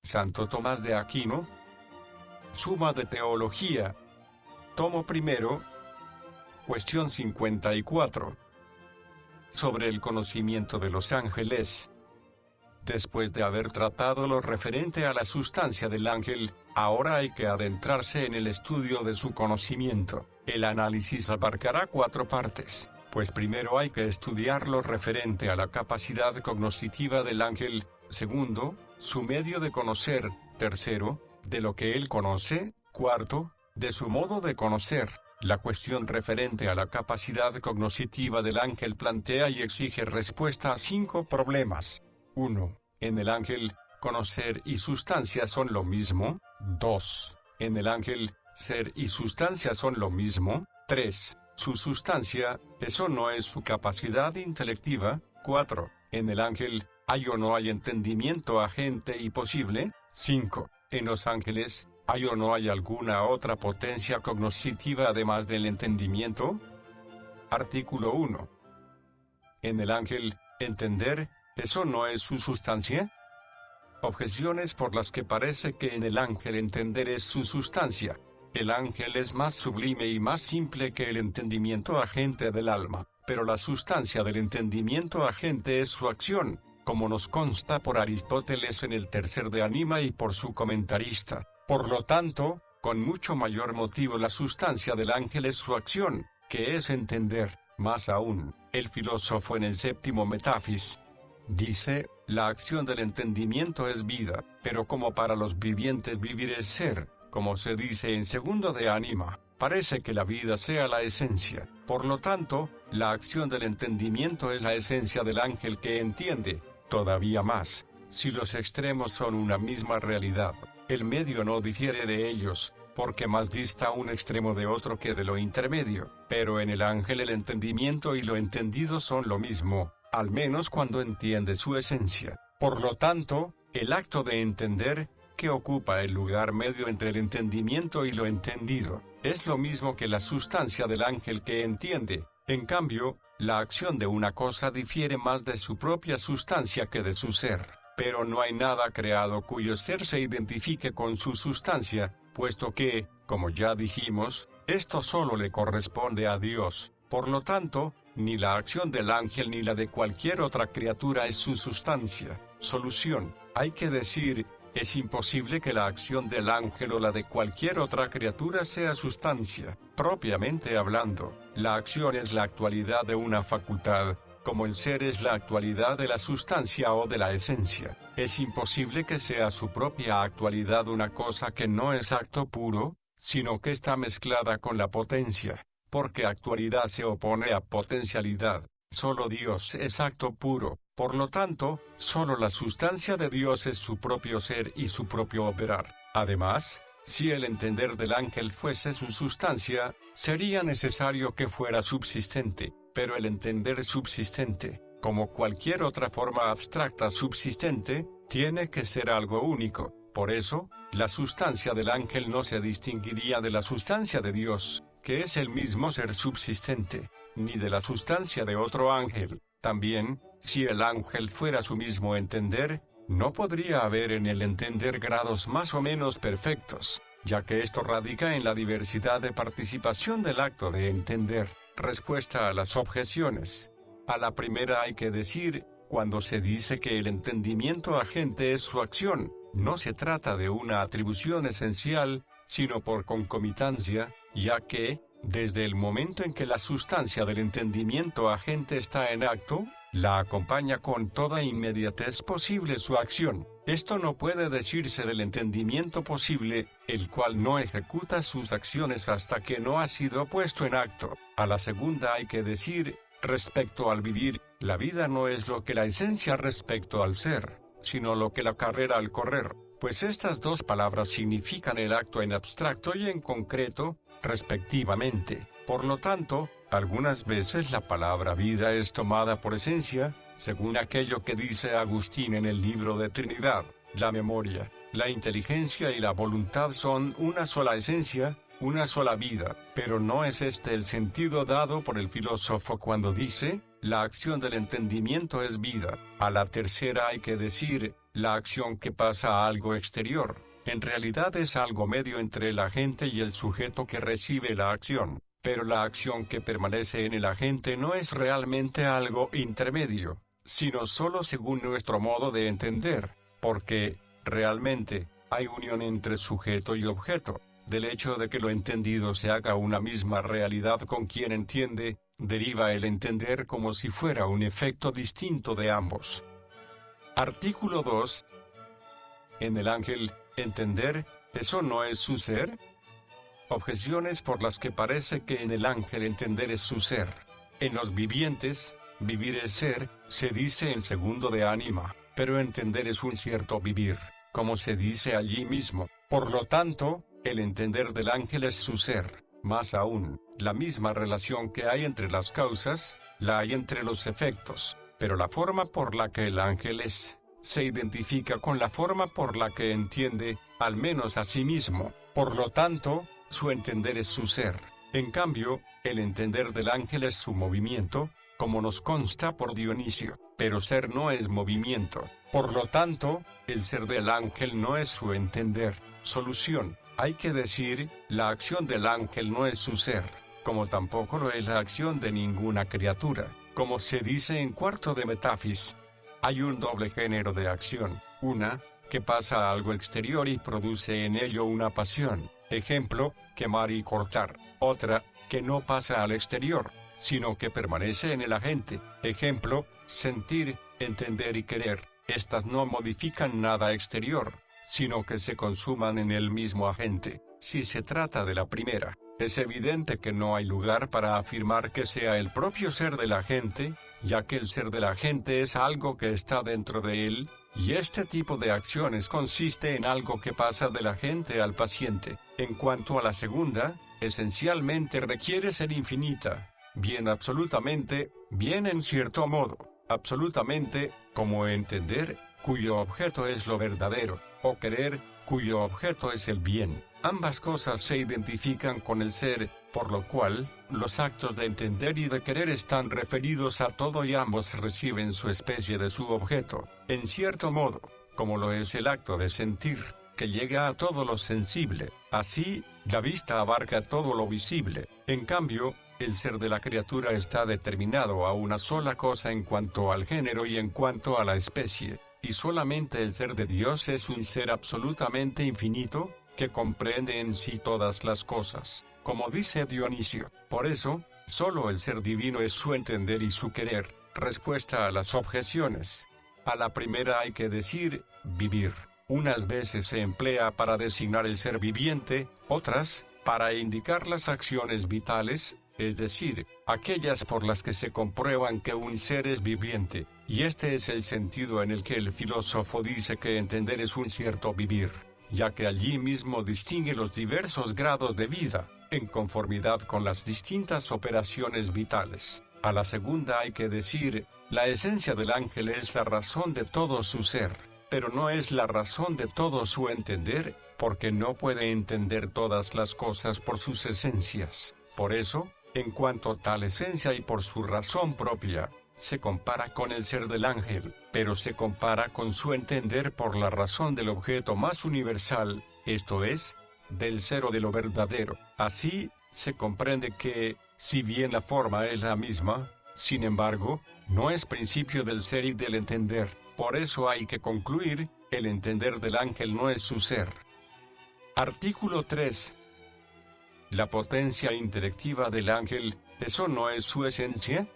Santo Tomás de Aquino. Suma de Teología. Tomo primero. Cuestión 54. Sobre el conocimiento de los ángeles. Después de haber tratado lo referente a la sustancia del ángel, ahora hay que adentrarse en el estudio de su conocimiento. El análisis abarcará 4 partes, pues primero hay que estudiar lo referente a la capacidad cognoscitiva del ángel, segundo, su medio de conocer, tercero, de lo que él conoce, cuarto, de su modo de conocer. La cuestión referente a la capacidad cognoscitiva del ángel plantea y exige respuesta a 5 problemas. 1. En el ángel, conocer y sustancia son lo mismo. 2. En el ángel, ser y sustancia son lo mismo. 3. Su sustancia, ¿eso no es su capacidad intelectiva? 4. En el ángel, ¿hay o no hay entendimiento agente y posible? 5. En los ángeles, ¿hay o no hay alguna otra potencia cognoscitiva además del entendimiento? Artículo 1. En el ángel, entender, ¿eso no es su sustancia? Objeciones por las que parece que en el ángel entender es su sustancia. El ángel es más sublime y más simple que el entendimiento agente del alma, pero la sustancia del entendimiento agente es su acción, como nos consta por Aristóteles en el Tercer de Anima y por su comentarista. Por lo tanto, con mucho mayor motivo la sustancia del ángel es su acción, que es entender. Más aún, el filósofo en el Séptimo Metafis dice, la acción del entendimiento es vida, pero como para los vivientes vivir es ser, como se dice en Segundo de Anima, parece que la vida sea la esencia. Por lo tanto, la acción del entendimiento es la esencia del ángel que entiende. Todavía más, si los extremos son una misma realidad, el medio no difiere de ellos, porque más dista un extremo de otro que de lo intermedio. Pero en el ángel el entendimiento y lo entendido son lo mismo, al menos cuando entiende su esencia. Por lo tanto, el acto de entender, que ocupa el lugar medio entre el entendimiento y lo entendido, es lo mismo que la sustancia del ángel que entiende. En cambio, la acción de una cosa difiere más de su propia sustancia que de su ser. Pero no hay nada creado cuyo ser se identifique con su sustancia, puesto que, como ya dijimos, esto solo le corresponde a Dios. Por lo tanto, ni la acción del ángel ni la de cualquier otra criatura es su sustancia. Solución. Hay que decir, es imposible que la acción del ángel o la de cualquier otra criatura sea sustancia. Propiamente hablando, la acción es la actualidad de una facultad, como el ser es la actualidad de la sustancia o de la esencia. Es imposible que sea su propia actualidad una cosa que no es acto puro, sino que está mezclada con la potencia, porque actualidad se opone a potencialidad. Solo Dios es acto puro, por lo tanto, solo la sustancia de Dios es su propio ser y su propio operar. Además, si el entender del ángel fuese su sustancia, sería necesario que fuera subsistente, pero el entender subsistente, como cualquier otra forma abstracta subsistente, tiene que ser algo único. Por eso, la sustancia del ángel no se distinguiría de la sustancia de Dios, que es el mismo ser subsistente, ni de la sustancia de otro ángel. También, si el ángel fuera su mismo entender, no podría haber en el entender grados más o menos perfectos, ya que esto radica en la diversidad de participación del acto de entender. Respuesta a las objeciones. A la primera hay que decir, cuando se dice que el entendimiento agente es su acción, no se trata de una atribución esencial, sino por concomitancia, ya que, desde el momento en que la sustancia del entendimiento agente está en acto, la acompaña con toda inmediatez posible su acción. Esto no puede decirse del entendimiento posible, el cual no ejecuta sus acciones hasta que no ha sido puesto en acto. A la segunda hay que decir, respecto al vivir, la vida no es lo que la esencia respecto al ser, sino lo que la carrera al correr, pues estas dos palabras significan el acto en abstracto y en concreto, respectivamente. Por lo tanto, algunas veces la palabra vida es tomada por esencia, según aquello que dice Agustín en el libro de Trinidad. La memoria, la inteligencia y la voluntad son una sola esencia, una sola vida, pero no es este el sentido dado por el filósofo cuando dice, la acción del entendimiento es vida. A la tercera hay que decir, la acción que pasa a algo exterior. En realidad es algo medio entre el agente y el sujeto que recibe la acción. Pero la acción que permanece en el agente no es realmente algo intermedio, sino solo según nuestro modo de entender, porque, realmente, hay unión entre sujeto y objeto. Del hecho de que lo entendido se haga una misma realidad con quien entiende, deriva el entender como si fuera un efecto distinto de ambos. Artículo 2. En el ángel, entender, ¿eso no es su ser? Objeciones por las que parece que en el ángel entender es su ser. En los vivientes, vivir es ser, se dice en segundo de ánima, pero entender es un cierto vivir, como se dice allí mismo. Por lo tanto, el entender del ángel es su ser. Más aún, la misma relación que hay entre las causas, la hay entre los efectos, pero la forma por la que el ángel es, se identifica con la forma por la que entiende, al menos a sí mismo. Por lo tanto, su entender es su ser. En cambio, el entender del ángel es su movimiento, como nos consta por Dionisio, pero ser no es movimiento. Por lo tanto, el ser del ángel no es su entender. Solución. Hay que decir, la acción del ángel no es su ser, como tampoco lo es la acción de ninguna criatura. Como se dice en cuarto de Metafis, hay un doble género de acción, una, que pasa a algo exterior y produce en ello una pasión, ejemplo, quemar y cortar; otra, que no pasa al exterior, sino que permanece en el agente, ejemplo, sentir, entender y querer. Estas no modifican nada exterior, sino que se consuman en el mismo agente. Si se trata de la primera, es evidente que no hay lugar para afirmar que sea el propio ser del agente, ya que el ser del agente es algo que está dentro de él, y este tipo de acciones consiste en algo que pasa del agente al paciente. En cuanto a la segunda, esencialmente requiere ser infinita, bien absolutamente, bien en cierto modo, absolutamente, como entender, cuyo objeto es lo verdadero, o querer, cuyo objeto es el bien. Ambas cosas se identifican con el ser, por lo cual, los actos de entender y de querer están referidos a todo y ambos reciben su especie de su objeto, en cierto modo, como lo es el acto de sentir, que llega a todo lo sensible. Así, la vista abarca todo lo visible. En cambio, el ser de la criatura está determinado a una sola cosa en cuanto al género y en cuanto a la especie, y solamente el ser de Dios es un ser absolutamente infinito, que comprende en sí todas las cosas, como dice Dionisio. Por eso, solo el ser divino es su entender y su querer. Respuesta a las objeciones. A la primera hay que decir, vivir. Unas veces se emplea para designar el ser viviente, otras, para indicar las acciones vitales, es decir, aquellas por las que se comprueban que un ser es viviente, y este es el sentido en el que el filósofo dice que entender es un cierto vivir, ya que allí mismo distingue los diversos grados de vida, en conformidad con las distintas operaciones vitales. A la segunda hay que decir, la esencia del ángel es la razón de todo su ser, pero no es la razón de todo su entender, porque no puede entender todas las cosas por sus esencias. Por eso, en cuanto a tal esencia y por su razón propia, se compara con el ser del ángel, pero se compara con su entender por la razón del objeto más universal, esto es, del ser o de lo verdadero. Así, se comprende que, si bien la forma es la misma, sin embargo, no es principio del ser y del entender. Por eso hay que concluir, el entender del ángel no es su ser. Artículo 3. La potencia intelectiva del ángel, ¿eso no es su esencia?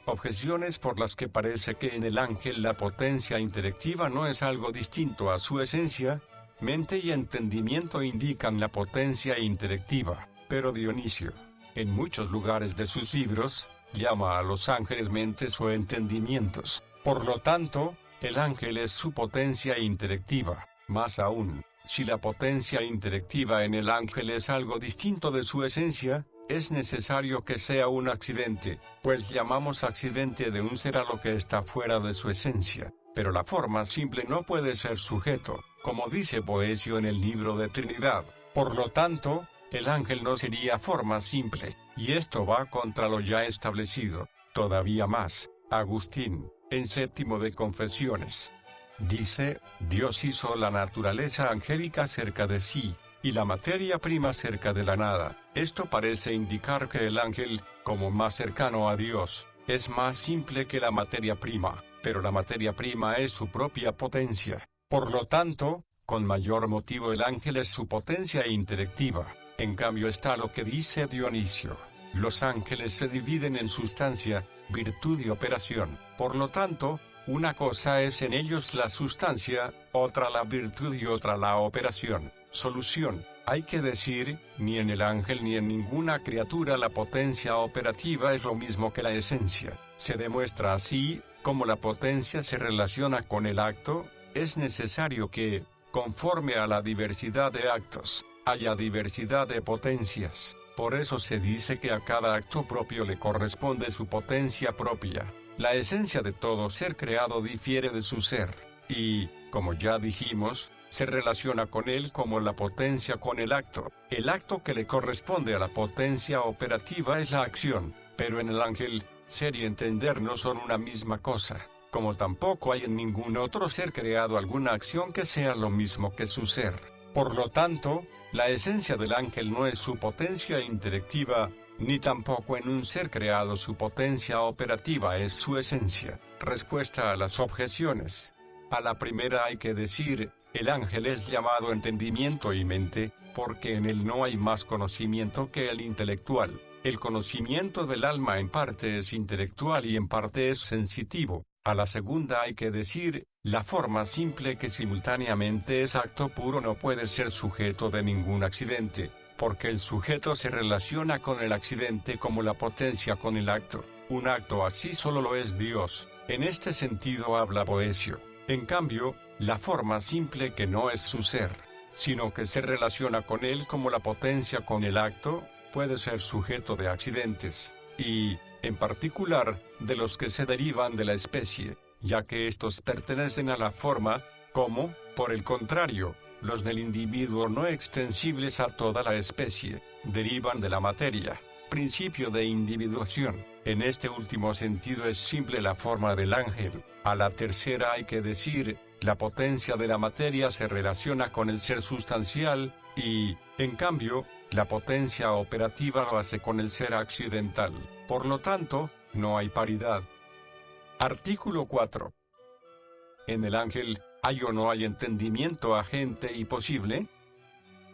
Objeciones por las que parece que en el ángel la potencia intelectiva no es algo distinto a su esencia. Mente y entendimiento indican la potencia intelectiva, pero Dionisio, en muchos lugares de sus libros, llama a los ángeles mentes o entendimientos. Por lo tanto, el ángel es su potencia intelectiva. Más aún, si la potencia intelectiva en el ángel es algo distinto de su esencia, es necesario que sea un accidente, pues llamamos accidente de un ser a lo que está fuera de su esencia. Pero la forma simple no puede ser sujeto, como dice Boecio en el libro de Trinidad. Por lo tanto, el ángel no sería forma simple, y esto va contra lo ya establecido. Todavía más, Agustín, en Séptimo de Confesiones, dice: Dios hizo la naturaleza angélica cerca de sí, y la materia prima cerca de la nada. Esto parece indicar que el ángel, como más cercano a Dios, es más simple que la materia prima, pero la materia prima es su propia potencia. Por lo tanto, con mayor motivo el ángel es su potencia intelectiva. En cambio está lo que dice Dionisio: los ángeles se dividen en sustancia, virtud y operación. Por lo tanto, una cosa es en ellos la sustancia, otra la virtud y otra la operación. Solución: hay que decir, ni en el ángel ni en ninguna criatura la potencia operativa es lo mismo que la esencia. Se demuestra así, como la potencia se relaciona con el acto, es necesario que, conforme a la diversidad de actos, haya diversidad de potencias. Por eso se dice que a cada acto propio le corresponde su potencia propia. La esencia de todo ser creado difiere de su ser, y, como ya dijimos, se relaciona con él como la potencia con el acto. El acto que le corresponde a la potencia operativa es la acción, pero en el ángel, ser y entender no son una misma cosa, como tampoco hay en ningún otro ser creado alguna acción que sea lo mismo que su ser. Por lo tanto, la esencia del ángel no es su potencia intelectiva, ni tampoco en un ser creado su potencia operativa es su esencia. Respuesta a las objeciones. A la primera hay que decir: el ángel es llamado entendimiento y mente, porque en él no hay más conocimiento que el intelectual. El conocimiento del alma en parte es intelectual y en parte es sensitivo. A la segunda hay que decir: la forma simple que simultáneamente es acto puro no puede ser sujeto de ningún accidente, porque el sujeto se relaciona con el accidente como la potencia con el acto. Un acto así solo lo es Dios. En este sentido habla Boecio. En cambio, la forma simple que no es su ser, sino que se relaciona con él como la potencia con el acto, puede ser sujeto de accidentes, y, en particular, de los que se derivan de la especie, ya que estos pertenecen a la forma, como, por el contrario, los del individuo no extensibles a toda la especie, derivan de la materia, principio de individuación. En este último sentido es simple la forma del ángel. A la tercera hay que decir: la potencia de la materia se relaciona con el ser sustancial, y, en cambio, la potencia operativa lo hace con el ser accidental. Por lo tanto, no hay paridad. Artículo 4. ¿En el ángel hay o no hay entendimiento agente y posible?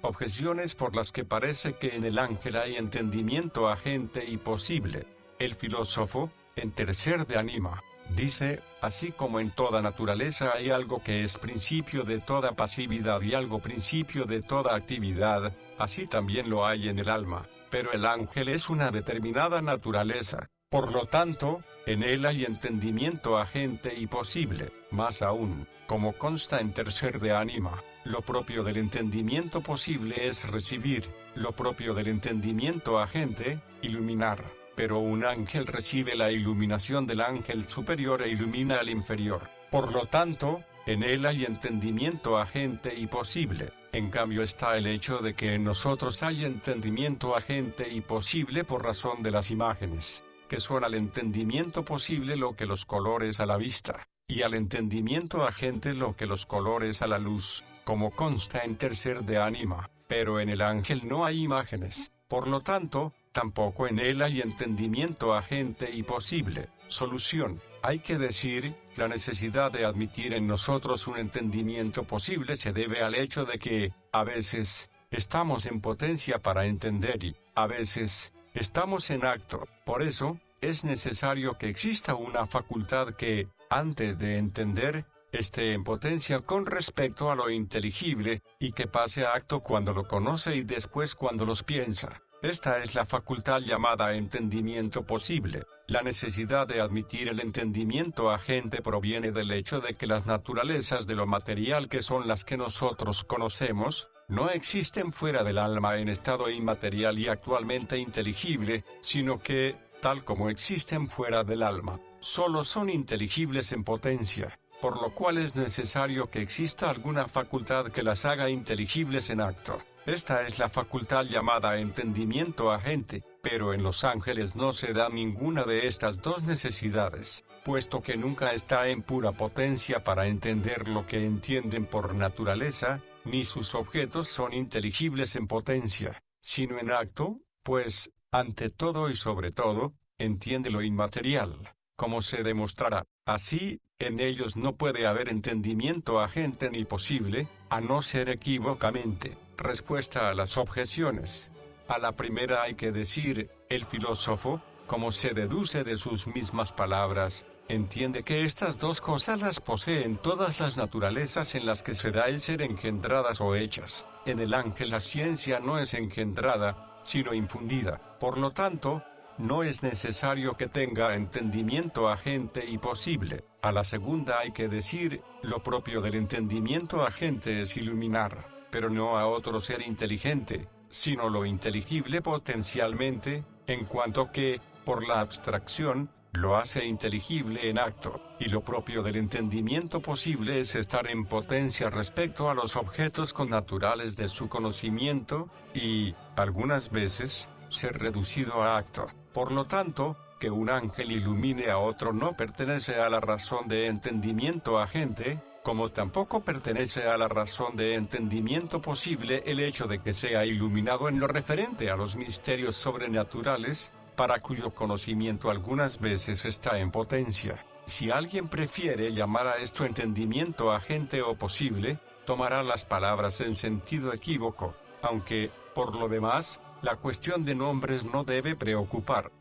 Objeciones por las que parece que en el ángel hay entendimiento agente y posible. El filósofo, en Tercer de Anima, dice: así como en toda naturaleza hay algo que es principio de toda pasividad y algo principio de toda actividad, así también lo hay en el alma, pero el ángel es una determinada naturaleza. Por lo tanto, en él hay entendimiento agente y posible. Más aún, como consta en Tercer de Anima, lo propio del entendimiento posible es recibir, lo propio del entendimiento agente, iluminar. Pero un ángel recibe la iluminación del ángel superior e ilumina al inferior. Por lo tanto, en él hay entendimiento agente y posible. En cambio está el hecho de que en nosotros hay entendimiento agente y posible por razón de las imágenes, que son al entendimiento posible lo que los colores a la vista, y al entendimiento agente lo que los colores a la luz, como consta en Tercer de Anima. Pero en el ángel no hay imágenes. Por lo tanto, tampoco en él hay entendimiento agente y posible. Solución: hay que decir, la necesidad de admitir en nosotros un entendimiento posible se debe al hecho de que, a veces, estamos en potencia para entender y, a veces, estamos en acto. Por eso, es necesario que exista una facultad que, antes de entender, esté en potencia con respecto a lo inteligible, y que pase a acto cuando lo conoce y después cuando los piensa. Esta es la facultad llamada entendimiento posible. La necesidad de admitir el entendimiento agente proviene del hecho de que las naturalezas de lo material, que son las que nosotros conocemos, no existen fuera del alma en estado inmaterial y actualmente inteligible, sino que, tal como existen fuera del alma, solo son inteligibles en potencia, por lo cual es necesario que exista alguna facultad que las haga inteligibles en acto. Esta es la facultad llamada entendimiento agente. Pero en los ángeles no se da ninguna de estas dos necesidades, puesto que nunca está en pura potencia para entender lo que entienden por naturaleza, ni sus objetos son inteligibles en potencia, sino en acto, pues, ante todo y sobre todo, entiende lo inmaterial, como se demostrará. Así, en ellos no puede haber entendimiento agente ni posible, a no ser equívocamente. Respuesta a las objeciones. A la primera hay que decir, el filósofo, como se deduce de sus mismas palabras, entiende que estas dos cosas las poseen todas las naturalezas en las que se da el ser engendradas o hechas. En el ángel la ciencia no es engendrada, sino infundida. Por lo tanto, no es necesario que tenga entendimiento agente y posible. A la segunda hay que decir, lo propio del entendimiento agente es iluminar, pero no a otro ser inteligente, sino lo inteligible potencialmente, en cuanto que, por la abstracción, lo hace inteligible en acto, y lo propio del entendimiento posible es estar en potencia respecto a los objetos connaturales de su conocimiento, y, algunas veces, ser reducido a acto. Por lo tanto, que un ángel ilumine a otro no pertenece a la razón de entendimiento agente, como tampoco pertenece a la razón de entendimiento posible el hecho de que sea iluminado en lo referente a los misterios sobrenaturales, para cuyo conocimiento algunas veces está en potencia. Si alguien prefiere llamar a esto entendimiento agente o posible, tomará las palabras en sentido equívoco, aunque, por lo demás, la cuestión de nombres no debe preocupar.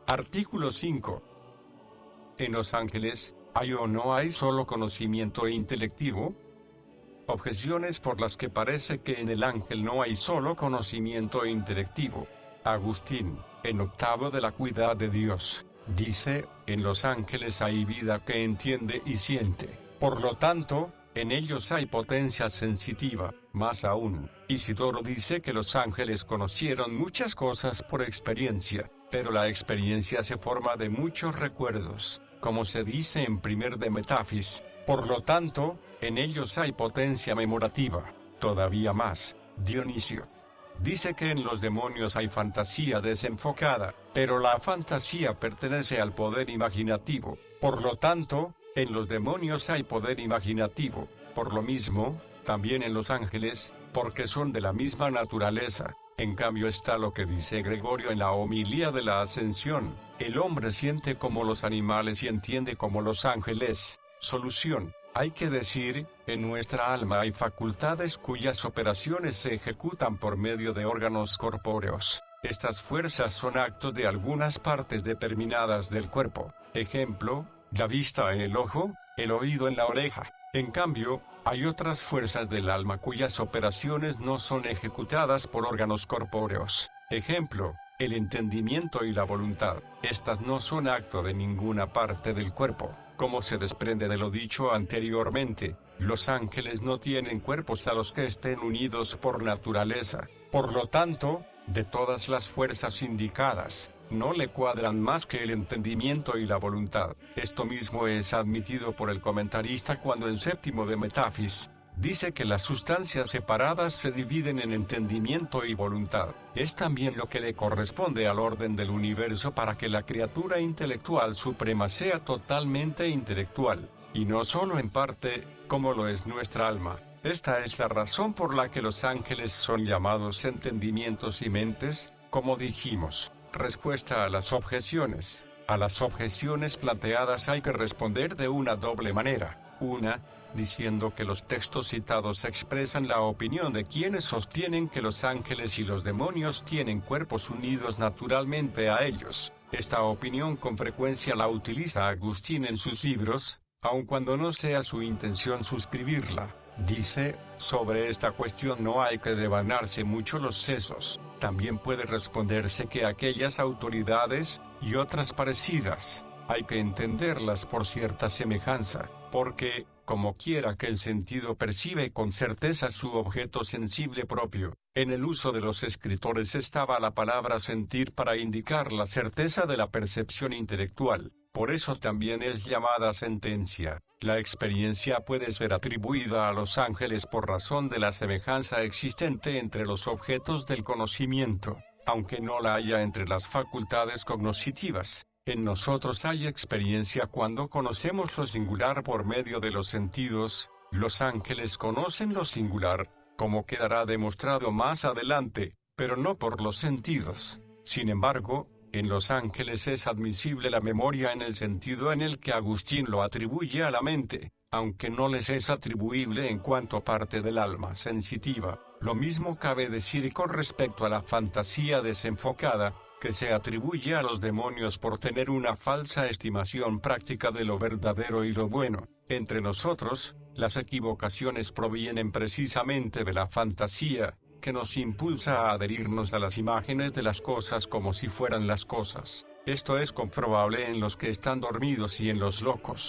Artículo 5. En los ángeles, ¿hay o no hay solo conocimiento intelectivo? Objeciones por las que parece que en el ángel no hay solo conocimiento intelectivo. Agustín, en octavo de la Cuidad de Dios, dice, en los ángeles hay vida que entiende y siente. Por lo tanto, en ellos hay potencia sensitiva. Más aún, Isidoro dice que los ángeles conocieron muchas cosas por experiencia, pero la experiencia se forma de muchos recuerdos, como se dice en primer de Metafis. Por lo tanto, en ellos hay potencia memorativa. Todavía más, Dionisio dice que en los demonios hay fantasía desenfocada, pero la fantasía pertenece al poder imaginativo. Por lo tanto, en los demonios hay poder imaginativo. Por lo mismo, también en los ángeles, porque son de la misma naturaleza. En cambio está lo que dice Gregorio en la homilía de la Ascensión: el hombre siente como los animales y entiende como los ángeles. Solución: hay que decir, en nuestra alma hay facultades cuyas operaciones se ejecutan por medio de órganos corpóreos. Estas fuerzas son actos de algunas partes determinadas del cuerpo. Ejemplo, la vista en el ojo, el oído en la oreja. En cambio, hay otras fuerzas del alma cuyas operaciones no son ejecutadas por órganos corpóreos. Ejemplo, el entendimiento y la voluntad. Estas no son acto de ninguna parte del cuerpo. Como se desprende de lo dicho anteriormente, los ángeles no tienen cuerpos a los que estén unidos por naturaleza. Por lo tanto, de todas las fuerzas indicadas, no le cuadran más que el entendimiento y la voluntad. Esto mismo es admitido por el comentarista cuando en séptimo de Metafis dice que las sustancias separadas se dividen en entendimiento y voluntad. Es también lo que le corresponde al orden del universo para que la criatura intelectual suprema sea totalmente intelectual, y no solo en parte, como lo es nuestra alma. Esta es la razón por la que los ángeles son llamados entendimientos y mentes, como dijimos. Respuesta a las objeciones. A las objeciones planteadas hay que responder de una doble manera. Una, diciendo que los textos citados expresan la opinión de quienes sostienen que los ángeles y los demonios tienen cuerpos unidos naturalmente a ellos. Esta opinión con frecuencia la utiliza Agustín en sus libros, aun cuando no sea su intención suscribirla. Dice, sobre esta cuestión no hay que devanarse mucho los sesos. También puede responderse que aquellas autoridades, y otras parecidas, hay que entenderlas por cierta semejanza, porque, como quiera que el sentido percibe con certeza su objeto sensible propio, en el uso de los escritores estaba la palabra sentir para indicar la certeza de la percepción intelectual. Por eso también es llamada sentencia. La experiencia puede ser atribuida a los ángeles por razón de la semejanza existente entre los objetos del conocimiento. aunque no la haya entre las facultades cognitivas. En nosotros hay experiencia cuando conocemos lo singular por medio de los sentidos. Los ángeles conocen lo singular, como quedará demostrado más adelante, pero no por los sentidos. Sin embargo, en los ángeles es admisible la memoria en el sentido en el que Agustín lo atribuye a la mente, aunque no les es atribuible en cuanto parte del alma sensitiva. Lo mismo cabe decir con respecto a la fantasía desenfocada, que se atribuye a los demonios por tener una falsa estimación práctica de lo verdadero y lo bueno. Entre nosotros, las equivocaciones provienen precisamente de la fantasía, que nos impulsa a adherirnos a las imágenes de las cosas como si fueran las cosas. Esto es comprobable en los que están dormidos y en los locos.